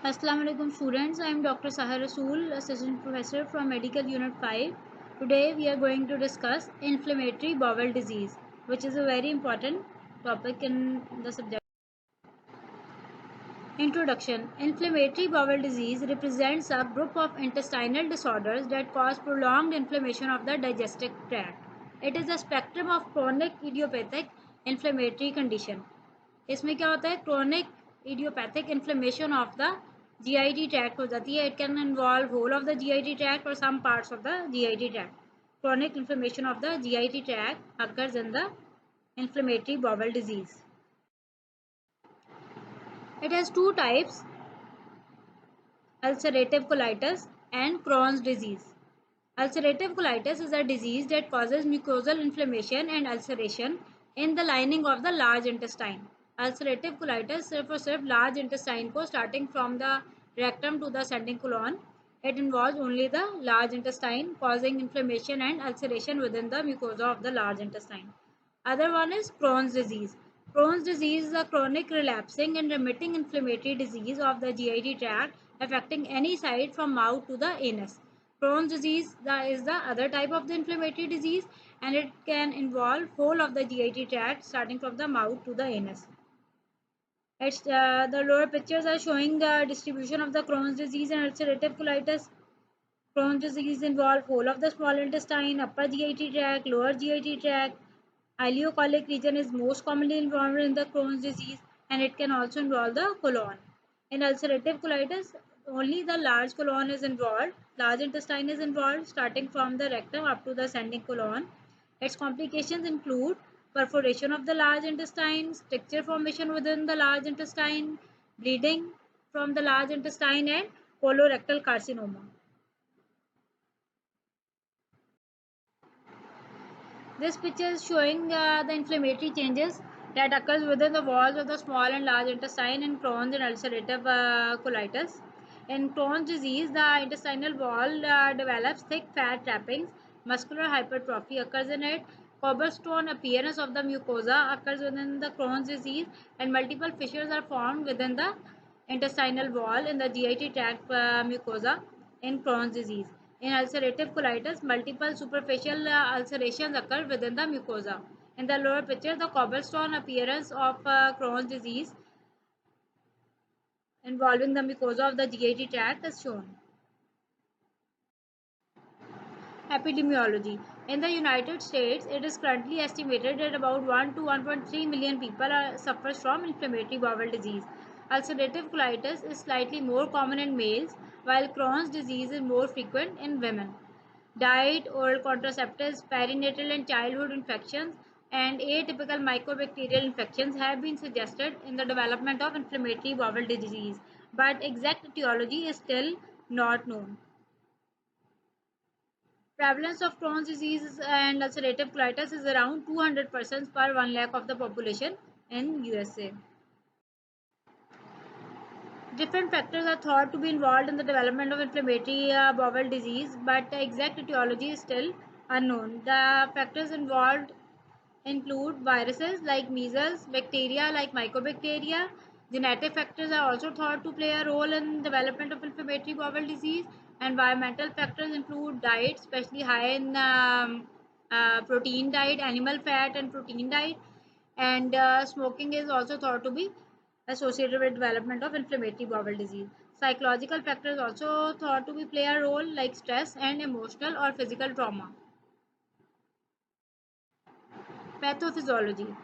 Assalamu alaikum students. I am Dr. Sahar Rasool, Assistant Professor from Medical Unit 5. Today we are going to discuss inflammatory bowel disease, which is a very important topic in the subject. Introduction. Inflammatory bowel disease represents a group of intestinal disorders that cause prolonged inflammation of the digestive tract. It is a spectrum of chronic idiopathic inflammatory condition. इसमें क्या होता है chronic idiopathic inflammation of the GIT tract हो जाती है. It can involve whole of the GIT tract और some parts of the GIT tract. chronic inflammation of the GIT tract occurs in the inflammatory bowel disease. It has two types: ulcerative colitis and Crohn's disease. Ulcerative colitis is a disease that causes mucosal inflammation and ulceration in the lining of the large intestine. Ulcerative colitis सिर्फ और सिर्फ large intestine को starting from the rectum to the ascending colon. It involves only the large intestine, causing inflammation and ulceration within the mucosa of the large intestine. Other one is Crohn's disease. Crohn's disease is a chronic relapsing and remitting inflammatory disease of the GIT tract affecting any side from mouth to the anus. Crohn's disease is the other type of the inflammatory disease, and it can involve whole of the GIT tract starting from the mouth to the anus. The lower pictures are showing the distribution of the Crohn's disease and ulcerative colitis. Crohn's disease involves whole of the small intestine, upper GIT tract, lower GIT tract. Ileocolic region is most commonly involved in the Crohn's disease, and it can also involve the colon. In ulcerative colitis, only the large colon is involved. Large intestine is involved starting from the rectum up to the ascending colon. Its complications include perforation of the large intestine, stricture formation within the large intestine, bleeding from the large intestine, and colorectal carcinoma. This picture is showing the inflammatory changes that occurs within the walls of the small and large intestine in Crohn's and ulcerative colitis. In Crohn's disease, the intestinal wall develops thick fat trappings. Muscular hypertrophy occurs in it. Cobblestone appearance of the mucosa occurs within the Crohn's disease, and multiple fissures are formed within the intestinal wall in the GIT tract mucosa in Crohn's disease. In ulcerative colitis, multiple superficial ulcerations occur within the mucosa. In the lower picture, the cobblestone appearance of Crohn's disease involving the mucosa of the GIT tract is shown. Epidemiology. In the United States, it is currently estimated that about 1 to 1.3 million people suffers from inflammatory bowel disease. Ulcerative colitis is slightly more common in males, while Crohn's disease is more frequent in women. Diet, oral contraceptives, perinatal and childhood infections, and atypical mycobacterial infections have been suggested in the development of inflammatory bowel disease, but exact etiology is still not known. Prevalence of Crohn's disease and ulcerative colitis is around 200 persons per 1 lakh of the population in USA. Different factors are thought to be involved in the development of inflammatory bowel disease, but the exact etiology is still unknown. The factors involved include viruses like measles, bacteria like mycobacteria. Genetic factors are also thought to play a role in development of inflammatory bowel disease. Environmental factors include diet, especially high in protein diet, animal fat and protein diet, and smoking is also thought to be associated with development of inflammatory bowel disease. Psychological factors also thought to be play a role like stress and emotional or physical trauma. Pathophysiology.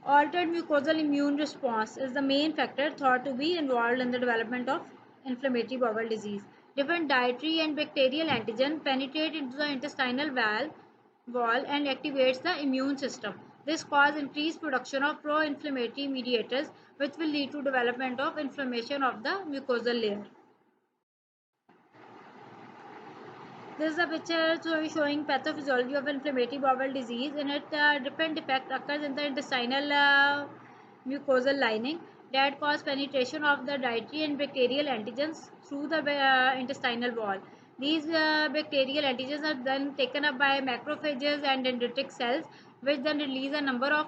Altered mucosal immune response is the main factor thought to be involved in the development of inflammatory bowel disease. Different dietary and bacterial antigen penetrate into the intestinal wall and activates the immune system. This causes increased production of pro-inflammatory mediators, which will lead to development of inflammation of the mucosal layer. This is a picture showing pathophysiology of inflammatory bowel disease. In it, different defect occurs in the intestinal mucosal lining that cause penetration of the dietary and bacterial antigens through the intestinal wall. These bacterial antigens are then taken up by macrophages and dendritic cells, which then release a number of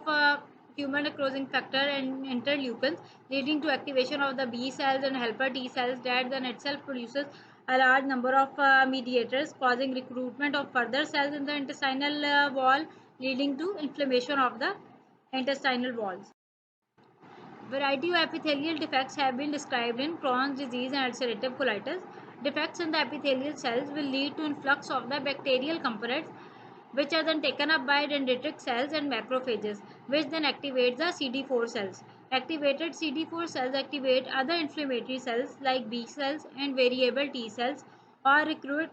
tumor necrosing factor and interleukins, leading to activation of the B cells and helper T cells that then itself produces a large number of mediators, causing recruitment of further cells in the intestinal wall, leading to inflammation of the intestinal walls. Variety of epithelial defects have been described in Crohn's disease and ulcerative colitis. Defects in the epithelial cells will lead to influx of the bacterial components, which are then taken up by dendritic cells and macrophages, which then activate the CD4 cells. Activated CD4 cells activate other inflammatory cells like B cells and variable T cells, or recruit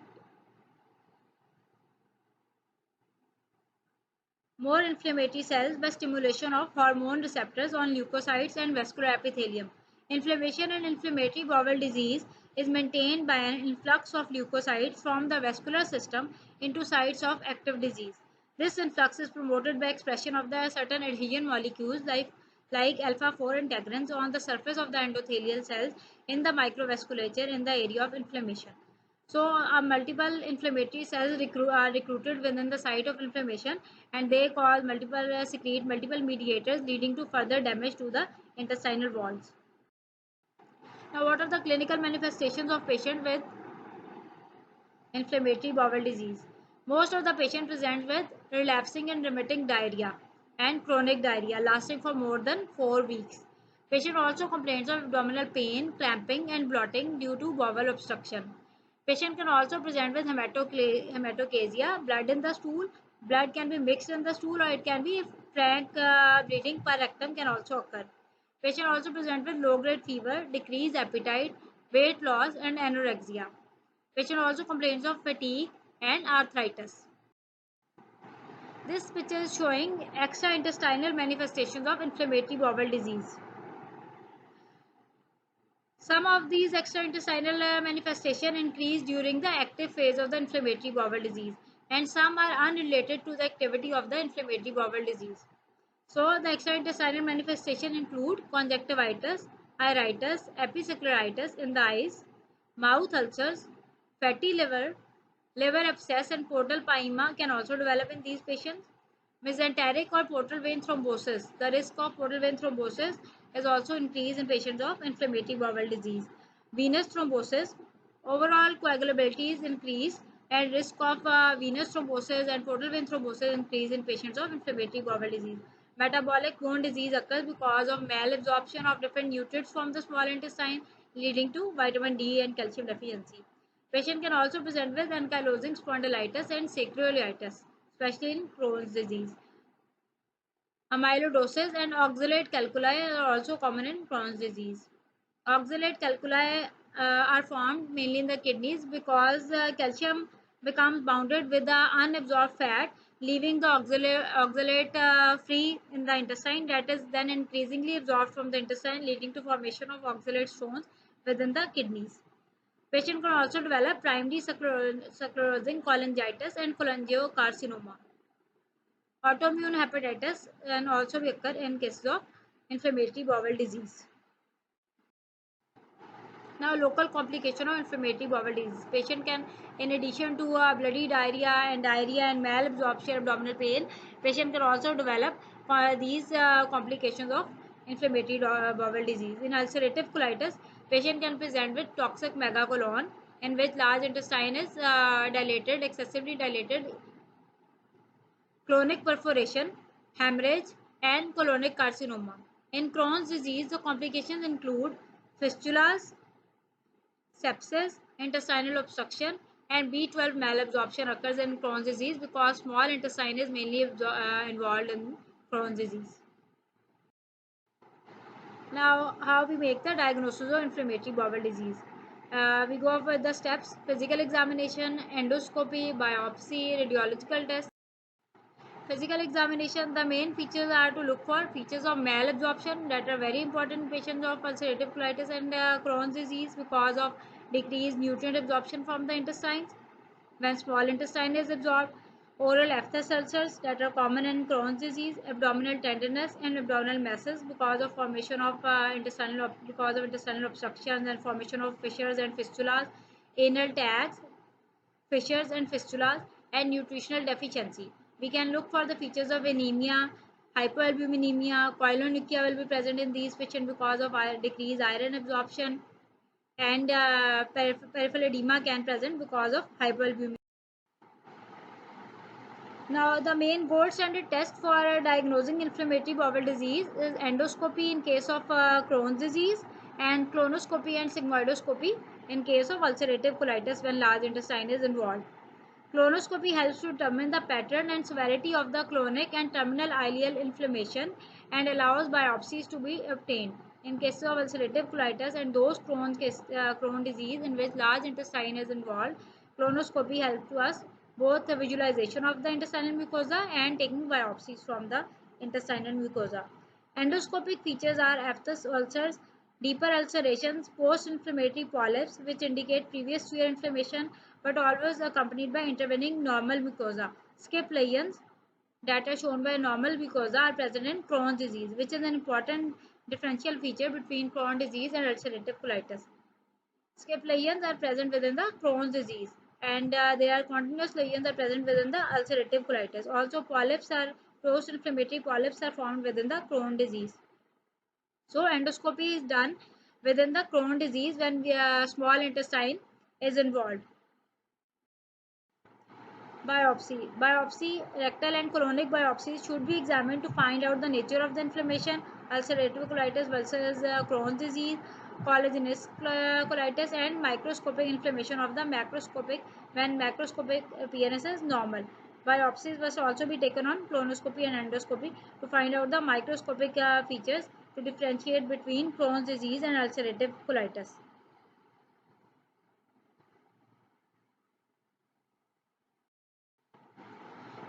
more inflammatory cells by stimulation of hormone receptors on leukocytes and vascular epithelium. Inflammation and inflammatory bowel disease is maintained by an influx of leukocytes from the vascular system into sites of active disease. This influx is promoted by expression of the certain adhesion molecules like alpha-4 integrins on the surface of the endothelial cells in the microvasculature in the area of inflammation. So, multiple inflammatory cells are recruited within the site of inflammation, and they cause secrete multiple mediators, leading to further damage to the intestinal walls. Now, what are the clinical manifestations of patient with inflammatory bowel disease? Most of the patient present with relapsing and remitting diarrhea and chronic diarrhea lasting for more than 4 weeks. Patient also complains of abdominal pain, cramping and bloating due to bowel obstruction. Patient can also present with hematochezia, blood in the stool. Blood can be mixed in the stool, or it can be frank bleeding per rectum can also occur. Patient also present with low-grade fever, decreased appetite, weight loss and anorexia. Patient also complains of fatigue and arthritis. This picture is showing extraintestinal manifestations of inflammatory bowel disease. Some of these extraintestinal manifestations increase during the active phase of the inflammatory bowel disease, and some are unrelated to the activity of the inflammatory bowel disease. So, the extraintestinal manifestations include conjunctivitis, iritis, episcleritis in the eyes, mouth ulcers, fatty liver, liver abscess, and portal pyema can also develop in these patients. Mesenteric or portal vein thrombosis. The risk of portal vein thrombosis is also increased in patients of inflammatory bowel disease. Venous thrombosis. Overall coagulability is increased, and risk of venous thrombosis and portal vein thrombosis increase in patients of inflammatory bowel disease. Metabolic bone disease occurs because of malabsorption of different nutrients from the small intestine, leading to vitamin D and calcium deficiency. Patient can also present with ankylosing spondylitis and sacroiliitis, especially in Crohn's disease. Amyloidosis and oxalate calculi are also common in Crohn's disease. Oxalate calculi are formed mainly in the kidneys because calcium becomes bounded with the unabsorbed fat, leaving the oxalate free in the intestine, that is then increasingly absorbed from the intestine, leading to formation of oxalate stones within the kidneys. Patient can also develop primary sclerosing cholangitis and cholangiocarcinoma. Autoimmune hepatitis can also occur in cases of inflammatory bowel disease. Now, local complication of inflammatory bowel disease. Patient can, in addition to bloody diarrhea and malabsorption, abdominal pain, patient can also develop these complications of inflammatory bowel disease. In ulcerative colitis, patient can present with toxic megacolon, in which large intestine is dilated, excessively dilated, chronic perforation, hemorrhage, and colonic carcinoma. In Crohn's disease, the complications include fistulas, sepsis, intestinal obstruction, and B12 malabsorption occurs in Crohn's disease because small intestine is mainly involved in Crohn's disease. Now, how we make the diagnosis of inflammatory bowel disease. We go over the steps: physical examination, endoscopy, biopsy, radiological test. Physical examination, the main features are to look for features of malabsorption that are very important in patients of ulcerative colitis and Crohn's disease because of decreased nutrient absorption from the intestines. When small intestine is absorbed, oral aphthous ulcers that are common in Crohn's disease, abdominal tenderness and abdominal masses because of formation of intestinal obstructions and formation of fissures and fistulas, anal tags, fissures and fistulas, and nutritional deficiency. We can look for the features of anemia, Hypoalbuminemia, koilonychia will be present in these patients because of decreased iron absorption, and peripheral edema can present because of hypoalbuminemia. Now, the main gold standard test for diagnosing inflammatory bowel disease is endoscopy in case of Crohn's disease, and colonoscopy and sigmoidoscopy in case of ulcerative colitis when large intestine is involved. Colonoscopy helps to determine the pattern and severity of the colonic and terminal ileal inflammation and allows biopsies to be obtained. In cases of ulcerative colitis and those Crohn's disease in which large intestine is involved, colonoscopy helps to us both the visualization of the intestinal mucosa and taking biopsies from the intestinal mucosa. Endoscopic features are aphthous ulcers, deeper ulcerations, post-inflammatory polyps which indicate previous severe inflammation but always accompanied by intervening normal mucosa. Skip lesions that are shown by normal mucosa are present in Crohn's disease, which is an important differential feature between Crohn's disease and ulcerative colitis. Skip lesions are present within the Crohn's disease, and there are continuous lesions are present within the ulcerative colitis. Also, polyps are post-inflammatory polyps are found within the Crohn's disease. So, endoscopy is done within the Crohn's disease when the small intestine is involved. Biopsy, rectal and colonic biopsies should be examined to find out the nature of the inflammation, ulcerative colitis versus Crohn's disease, collagenous colitis, and microscopic inflammation of the macroscopic when macroscopic appearance is normal. Biopsies must also be taken on colonoscopy and endoscopy to find out the microscopic features to differentiate between Crohn's disease and ulcerative colitis.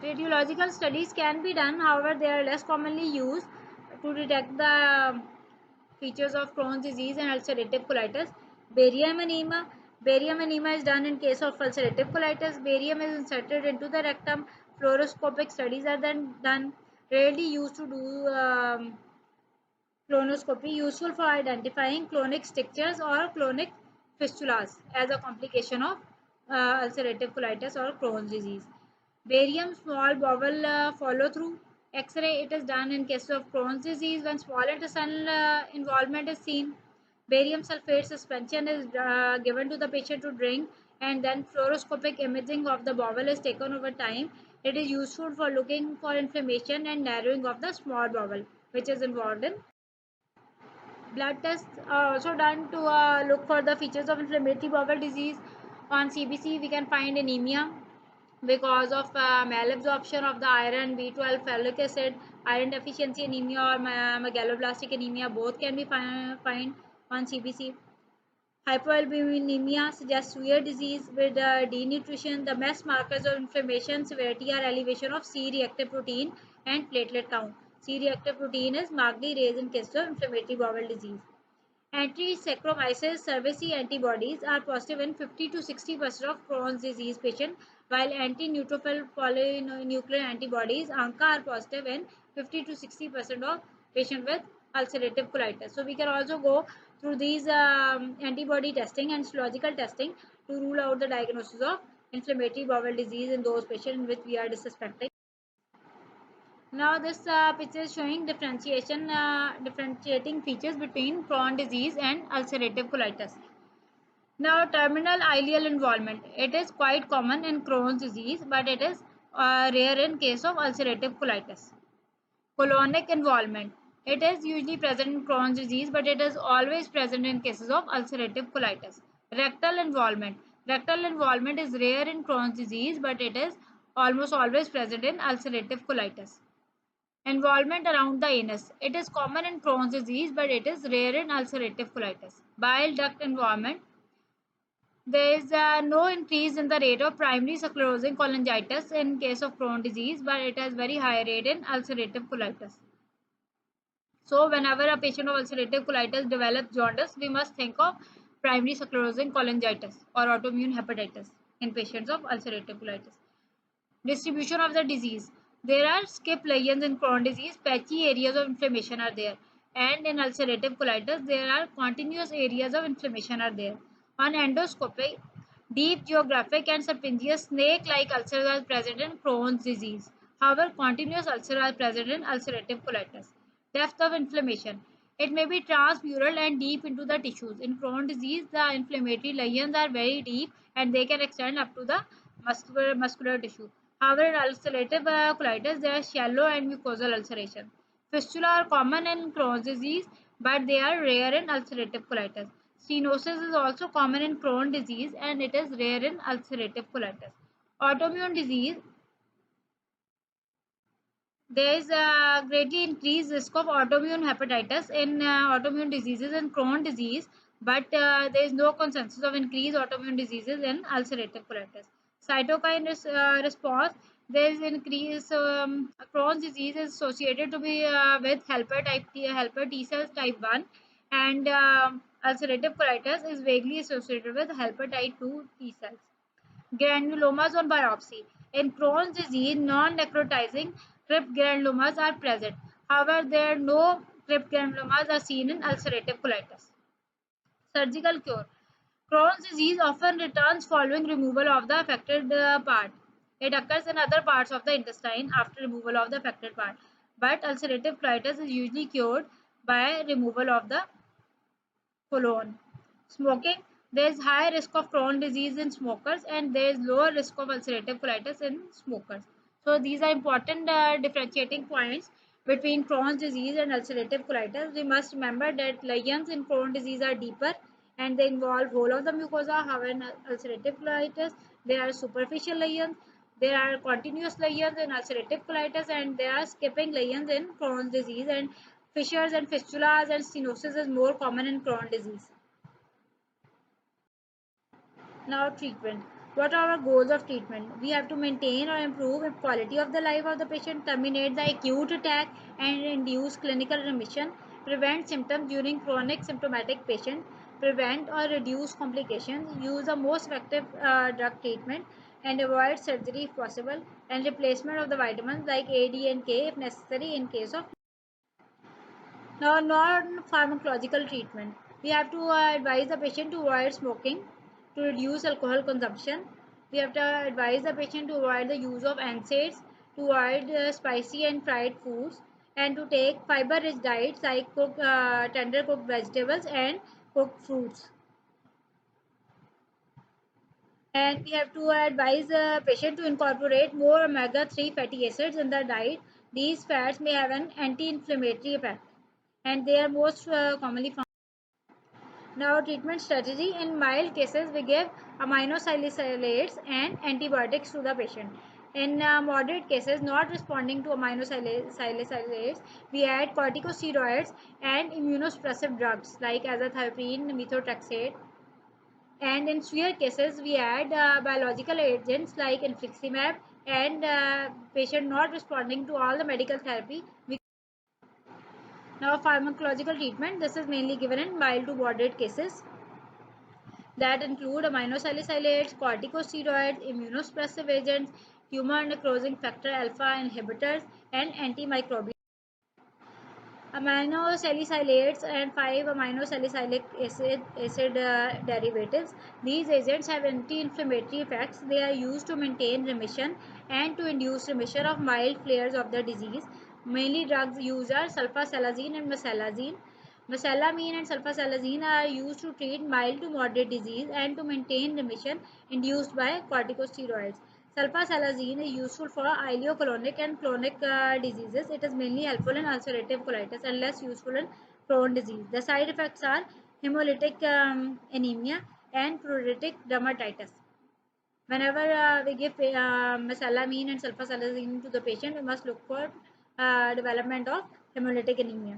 Radiological studies can be done, however, they are less commonly used to detect the features of Crohn's disease and ulcerative colitis. Barium enema. Barium enema is done in case of ulcerative colitis. Barium is inserted into the rectum. Fluoroscopic studies are then done. Rarely used to do colonoscopy, useful for identifying clonic strictures or clonic fistulas as a complication of ulcerative colitis or Crohn's disease. Barium small bowel follow through. X-ray, it is done in case of Crohn's disease when small intestinal involvement is seen. Barium sulfate suspension is given to the patient to drink, and then fluoroscopic imaging of the bowel is taken over time. It is useful for looking for inflammation and narrowing of the small bowel which is involved in. Blood tests are also done to look for the features of inflammatory bowel disease. On CBC, we can find anemia because of malabsorption of the iron, B12, folic acid, iron deficiency anemia, or megaloblastic anemia. Both can be found on CBC. Hypoalbuminemia suggests severe disease with denutrition. The best markers of inflammation severity are elevation of C-reactive protein and platelet count. C-reactive protein is markedly raised in cases of inflammatory bowel disease. Anti-Saccharomyces cerevisiae antibodies are positive in 50 to 60% of Crohn's disease patients, while anti-neutrophil polynuclear antibodies ANCA are positive in 50 to 60% of patients with ulcerative colitis. So we can also go through these antibody testing and histological testing to rule out the diagnosis of inflammatory bowel disease in those patients in which we are suspecting. Now this picture is showing differentiating features between Crohn's disease and ulcerative colitis. Now terminal ileal involvement. It is quite common in Crohn's disease, but it is rare in case of ulcerative colitis. Colonic involvement. It is usually present in Crohn's disease, but it is always present in cases of ulcerative colitis. Rectal involvement. Rectal involvement is rare in Crohn's disease, but it is almost always present in ulcerative colitis. Involvement around the anus. It is common in Crohn's disease, but it is rare in ulcerative colitis. Bile duct involvement. There is no increase in the rate of primary sclerosing cholangitis in case of Crohn's disease, but it has very high rate in ulcerative colitis. So, whenever a patient of ulcerative colitis develops jaundice, we must think of primary sclerosing cholangitis or autoimmune hepatitis in patients of ulcerative colitis. Distribution of the disease. There are skip lesions in Crohn's disease, patchy areas of inflammation are there, and in ulcerative colitis, there are continuous areas of inflammation are there. On endoscopy, deep geographic and serpiginous snake-like ulcers are present in Crohn's disease. However, continuous ulcers are present in ulcerative colitis. Depth of inflammation. It may be transmural and deep into the tissues. In Crohn's disease, the inflammatory lesions are very deep and they can extend up to the muscular tissue. However, in ulcerative colitis, they are shallow and mucosal ulceration. Fistula are common in Crohn's disease, but they are rare in ulcerative colitis. Stenosis is also common in Crohn's disease and it is rare in ulcerative colitis. Autoimmune disease. There is a greatly increased risk of autoimmune hepatitis in autoimmune diseases and Crohn's disease, but there is no consensus of increased autoimmune diseases in ulcerative colitis. Cytokine response. There is increase. Crohn's disease is associated to be with helper T cells type 1, and ulcerative colitis is vaguely associated with helper type 2 T cells. Granulomas on biopsy. In Crohn's disease, non-necrotizing crypt granulomas are present. However, there are no crypt granulomas are seen in ulcerative colitis. Surgical cure. Crohn's disease often returns following removal of the affected part. It occurs in other parts of the intestine after removal of the affected part. But ulcerative colitis is usually cured by removal of the colon. Smoking. There is high risk of Crohn's disease in smokers and there is lower risk of ulcerative colitis in smokers. So these are important differentiating points between Crohn's disease and ulcerative colitis. We must remember that lesions in Crohn's disease are deeper and they involve whole of the mucosa. However, in ulcerative colitis, there are superficial lesions. There are continuous lesions in ulcerative colitis and there are skipping lesions in Crohn's disease, and fissures and fistulas and stenosis is more common in Crohn's disease. Now treatment. What are our goals of treatment? We have to maintain or improve the quality of the life of the patient, terminate the acute attack and induce clinical remission, prevent symptoms during chronic symptomatic patient, prevent or reduce complications, use the most effective drug treatment and avoid surgery if possible, and replacement of the vitamins like A, D and K if necessary in case of. Now, non-pharmacological treatment. We have to advise the patient to avoid smoking, to reduce alcohol consumption. We have to advise the patient to avoid the use of NSAIDs, to avoid spicy and fried foods, and to take fiber-rich diets like tender cooked vegetables and cooked fruits. And we have to advise the patient to incorporate more omega-3 fatty acids in the diet. These fats may have an anti-inflammatory effect and they are most commonly found. Now, treatment strategy. In mild cases, we give aminosalicylates and antibiotics to the patient. In moderate cases, not responding to aminosalicylates, we add corticosteroids and immunosuppressive drugs like azathioprine, methotrexate. And in severe cases, we add biological agents like infliximab, and patient not responding to all the medical therapy. Now, pharmacological treatment. This is mainly given in mild to moderate cases that include aminosalicylates, corticosteroids, immunosuppressive agents, tumor necrosing factor alpha inhibitors, and antimicrobial. Aminosalicylates and 5-aminosalicylic acid derivatives. These agents have anti-inflammatory effects. They are used to maintain remission and to induce remission of mild flares of the disease. Mainly drugs used are sulfasalazine and mesalazine. Mesalamine and sulfasalazine are used to treat mild to moderate disease and to maintain remission induced by corticosteroids. Sulfasalazine is useful for ileocolonic and chronic diseases. It is mainly helpful in ulcerative colitis and less useful in Crohn's disease. The side effects are hemolytic anemia and pruritic dermatitis. Whenever we give mesalamine and sulfasalazine to the patient, we must look for development of hemolytic anemia.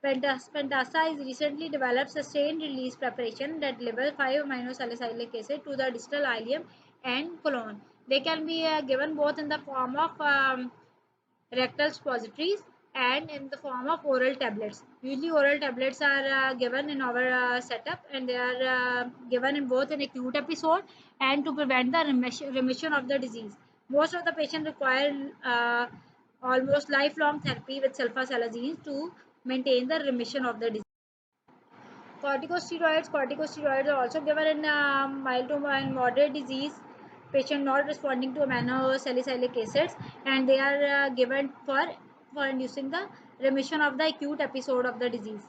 Pentasa is recently developed sustained release preparation that delivers 5-aminosalicylic acid to the distal ileum and colon. They can be given both in the form of rectal suppositories and in the form of oral tablets. Usually oral tablets are given in our setup, and they are given in both an acute episode and to prevent the remission of the disease. Most of the patients require almost lifelong therapy with sulfasalazine to maintain the remission of the disease. Corticosteroids are also given in mild to moderate disease patient not responding to aminosalicylic acids, and they are given for inducing the remission of the acute episode of the disease.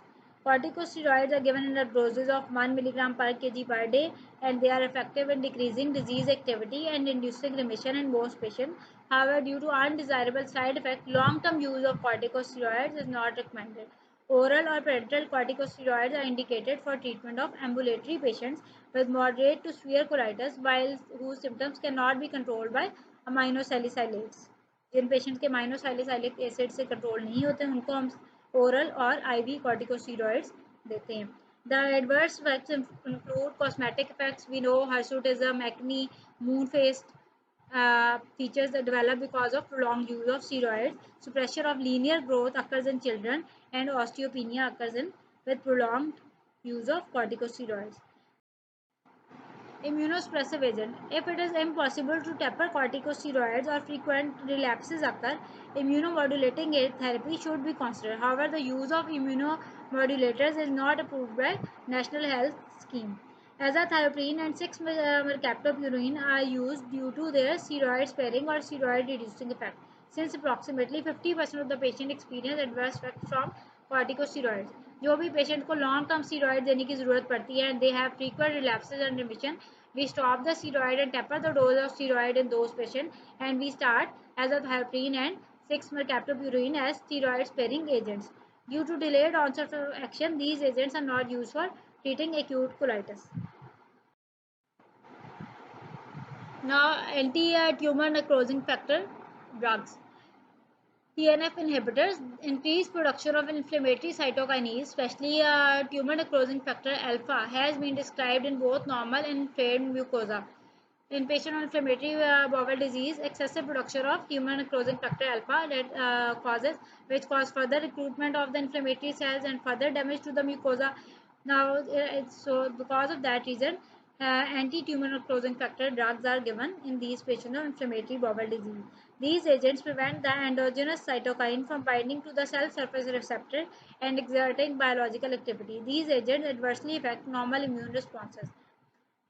Corticosteroids are given in a doses of 1 milligram per kg per day, and they are effective in decreasing disease activity and inducing remission in most patients. However, due to undesirable side effects, long-term use of corticosteroids is not recommended. Oral or parenteral corticosteroids are indicated for treatment of ambulatory patients with moderate to severe colitis, while whose symptoms cannot be controlled by aminosalicylates. जिन patients के aminosalicylic acid से control नहीं होते उनको हम oral और ivy corticosteroids देते हैं. The adverse effects include cosmetic effects. We know hirsutism, acne, moon face features that develop because of prolonged use of steroids. Suppression of linear growth occurs in children, and osteopenia occurs in with prolonged use of corticosteroids. Immunosuppressive agent. If it is impossible to taper corticosteroids or frequent relapses occur, immunomodulating therapy should be considered. However, the use of immunomodulators is not approved by National Health Scheme. Azathioprine and 6-mercaptopurine are used due to their steroid sparing or steroid reducing effect. Since approximately 50% of the patient experience adverse effects from corticosteroids. जो भी patient को long term steroid देने की जरूरत पड़ती है, they have frequent relapses and remission, we stop the steroid and taper the dose of steroid in those patients, and we start azathioprine and 6-mercaptopurine as steroid sparing agents. Due to delayed onset of action, these agents are not used for treating acute colitis. Now, anti-tumor necrosing factor drugs. TNF inhibitors increase production of inflammatory cytokines, especially tumor necrosing factor alpha, has been described in both normal and inflamed mucosa. In patient with inflammatory bowel disease, excessive production of tumor necrosing factor alpha which cause further recruitment of the inflammatory cells and further damage to the mucosa. Now, so because of that reason, anti-tumor necrosing factor drugs are given in these patients with inflammatory bowel disease. These agents prevent the endogenous cytokine from binding to the cell surface receptor and exerting biological activity. These agents adversely affect normal immune responses.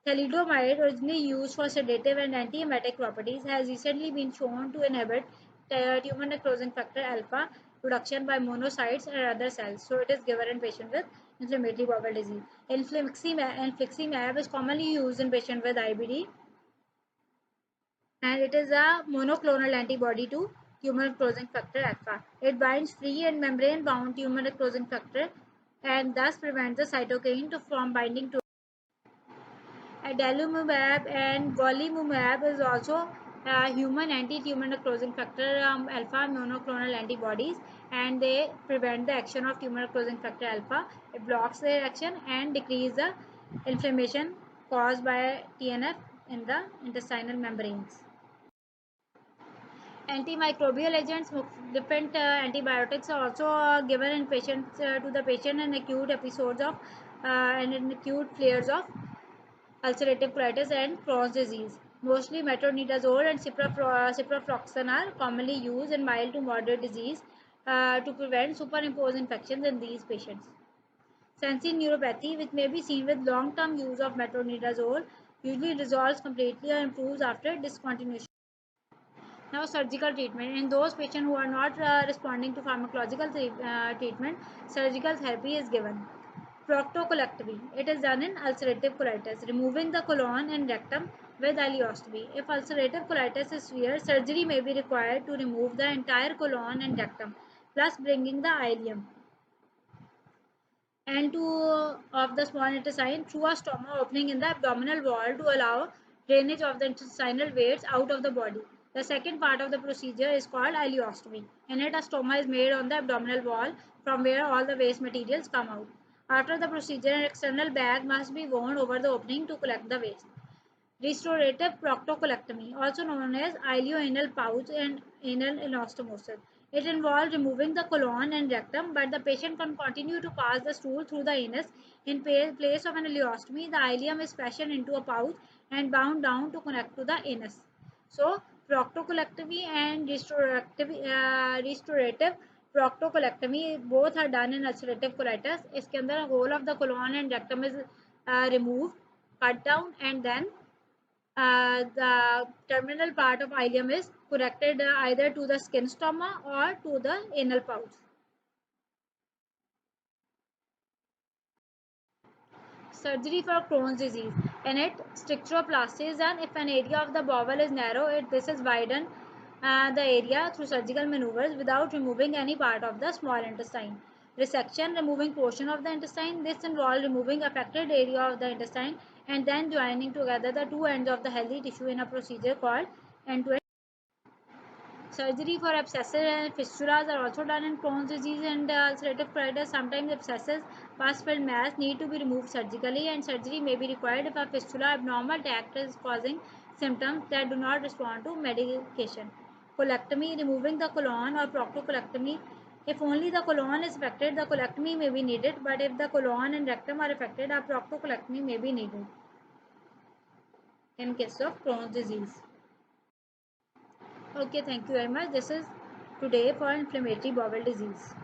Thalidomide, originally used for sedative and antiemetic properties, has recently been shown to inhibit tumor necrosing factor alpha production by monocytes and other cells. So it is given in patients with inflammatory bowel disease. Infliximab is commonly used in patients with IBD, and it is a monoclonal antibody to tumor necrosing factor alpha. It binds free and membrane-bound tumor necrosing factor and thus prevents the cytokine from binding to. Adalimumab and golimumab is also human anti-tumor necrosing factor alpha monoclonal antibodies, and they prevent the action of tumor necrosing factor alpha. It blocks their action and decreases the inflammation caused by TNF in the intestinal membranes. Antimicrobial agents, different antibiotics are also given in patients to the patient in acute episodes of and in acute flares of ulcerative colitis and Crohn's disease. Mostly metronidazole and ciprofloxacin are commonly used in mild to moderate disease to prevent superimposed infections in these patients. Sensory neuropathy, which may be seen with long-term use of metronidazole, usually resolves completely or improves after discontinuation. Now, surgical treatment. In those patients who are not responding to pharmacological treatment, surgical therapy is given. Proctocolectomy. It is done in ulcerative colitis, removing the colon and rectum with ileostomy. If ulcerative colitis is severe, surgery may be required to remove the entire colon and rectum, plus bringing the ileum and of the small intestine through a stoma opening in the abdominal wall to allow drainage of the intestinal wastes out of the body. The second part of the procedure is called ileostomy. In it, a stoma is made on the abdominal wall from where all the waste materials come out. After the procedure, an external bag must be worn over the opening to collect the waste. Restorative proctocolectomy, also known as ileoanal pouch and anal anastomosis. It involves removing the colon and rectum, but the patient can continue to pass the stool through the anus. In place of an ileostomy, the ileum is fashioned into a pouch and bound down to connect to the anus. So, proctocolectomy and restorative proctocolectomy both are done in ulcerative colitis. इसके अंदर whole of the colon and rectum is removed, cut down, and then The terminal part of ileum is connected either to the skin stoma or to the anal pouch. Surgery for Crohn's disease. In it, stricturoplasty is done. If an area of the bowel is narrow, this is widen the area through surgical maneuvers without removing any part of the small intestine. Resection, removing portion of the intestine. This involves removing affected area of the intestine and then joining together the two ends of the healthy tissue in a procedure called end-to-end. Surgery for abscesses and fistulas are also done in Crohn's disease and ulcerative colitis. Sometimes abscesses, pus-filled mass need to be removed surgically, and surgery may be required if a fistula abnormal tract is causing symptoms that do not respond to medication. Colectomy, removing the colon or proctocolectomy. If only the colon is affected, the colectomy may be needed, but if the colon and rectum are affected, a proctocolectomy may be needed in case of Crohn's disease. Okay, thank you very much. This is today for inflammatory bowel disease.